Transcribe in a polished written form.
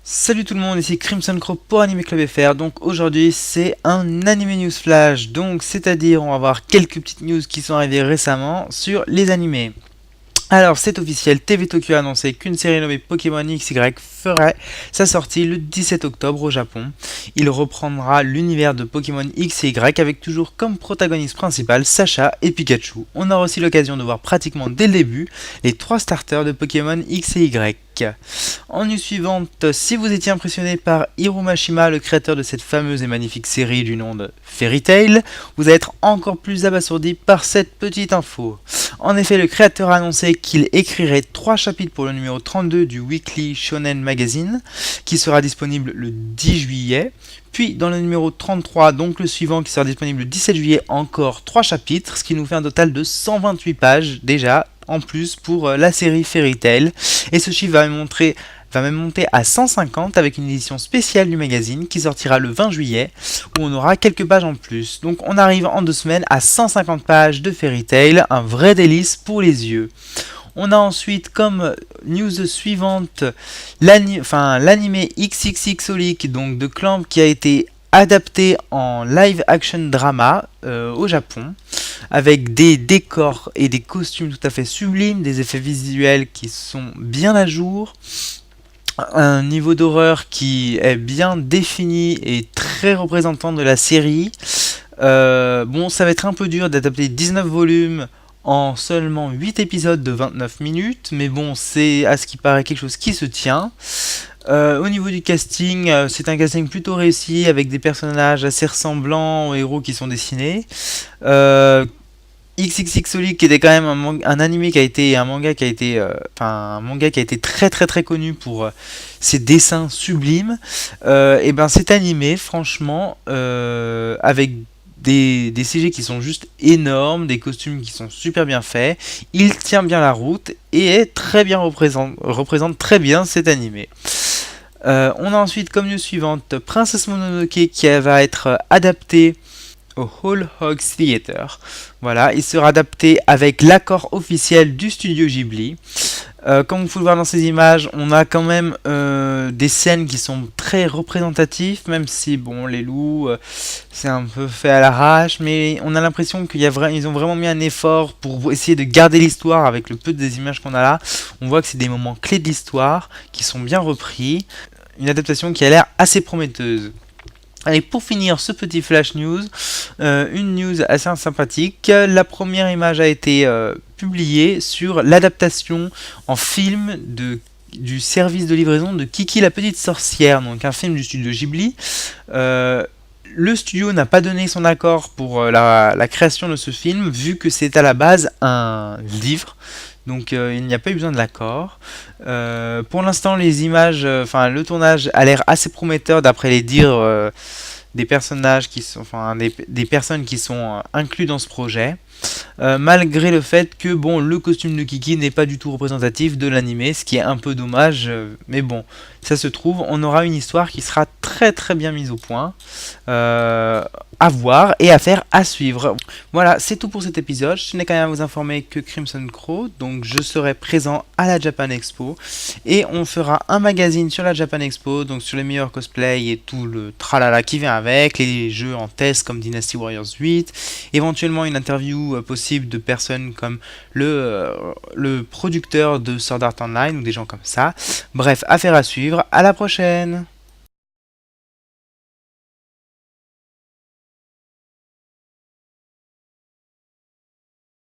Salut tout le monde, ici Crimson Crow pour Anime Club FR. Donc aujourd'hui c'est un anime news flash, donc c'est-à-dire on va voir quelques petites news qui sont arrivées récemment sur les animés. Alors c'est officiel, TV Tokyo a annoncé qu'une série nommée Pokémon XY ferait sa sortie le 17 octobre au Japon. Il reprendra l'univers de Pokémon X et Y avec toujours comme protagoniste principal Sacha et Pikachu. On aura aussi l'occasion de voir pratiquement dès le début les trois starters de Pokémon X et Y. En news suivante, si vous étiez impressionné par Hiro Mashima, le créateur de cette fameuse et magnifique série du nom de Fairy Tail, vous allez être encore plus abasourdi par cette petite info. En effet, le créateur a annoncé qu'il écrirait 3 chapitres pour le numéro 32 du Weekly Shonen Magazine, qui sera disponible le 10 juillet. Puis dans le numéro 33, donc le suivant, qui sera disponible le 17 juillet, encore 3 chapitres, ce qui nous fait un total de 128 pages déjà, en plus pour la série Fairy Tail. Et ce chiffre va même monter à 150 avec une édition spéciale du magazine qui sortira le 20 juillet où on aura quelques pages en plus. Donc on arrive en 2 semaines à 150 pages de Fairy Tail, un vrai délice pour les yeux. On a ensuite comme news suivante l'anime XXXolic donc de Clamp qui a été adapté en live action drama au Japon avec des décors et des costumes tout à fait sublimes, des effets visuels qui sont bien à jour, un niveau d'horreur qui est bien défini et très représentant de la série. Bon, ça va être un peu dur d'adapter 19 volumes en seulement 8 épisodes de 29 minutes, mais bon, c'est à ce qui paraît quelque chose qui se tient. Au niveau du casting, c'est un casting plutôt réussi avec des personnages assez ressemblants aux héros qui sont dessinés. XXXolic qui était quand même un anime qui a été un manga qui a été un manga qui a été très très très connu pour ses dessins sublimes. Et ben cet animé franchement avec des CG qui sont juste énormes, des costumes qui sont super bien faits, il tient bien la route et est très bien représente très bien cet animé. On a ensuite comme news suivante Princess Mononoke qui va être adapté au Whole Hog Theater. Voilà, il sera adapté avec l'accord officiel du studio Ghibli. Comme vous pouvez le voir dans ces images, on a quand même des scènes qui sont très représentatives, même si bon, les loups, c'est un peu fait à l'arrache, mais on a l'impression qu'ils ont vraiment mis un effort pour essayer de garder l'histoire avec le peu des images qu'on a là. On voit que c'est des moments clés de l'histoire qui sont bien repris. Une adaptation qui a l'air assez prometteuse. Allez, pour finir ce petit flash news, une news assez sympathique. La première image a été publiée sur l'adaptation en film du service de livraison de Kiki la petite sorcière, donc un film du studio Ghibli. Le studio n'a pas donné son accord pour la création de ce film, vu que c'est à la base un livre. Donc il n'y a pas eu besoin de l'accord. Pour l'instant, les images, le tournage a l'air assez prometteur d'après les dires des personnages qui sont, des personnes qui sont inclus dans ce projet. Malgré le fait que bon, le costume de Kiki n'est pas du tout représentatif de l'animé, ce qui est un peu dommage, mais bon, ça se trouve, on aura une histoire qui sera très très bien mise au point, à voir et à faire à suivre. Voilà, c'est tout pour cet épisode. Je tenais quand même à vous informer que Crimson Crow, donc je serai présent à la Japan Expo et on fera un magazine sur la Japan Expo, donc sur les meilleurs cosplays et tout le tralala qui vient avec, les jeux en test comme Dynasty Warriors 8, éventuellement une interview possible de personnes comme le producteur de Sword Art Online ou des gens comme ça. Bref, affaire à suivre. À la prochaine.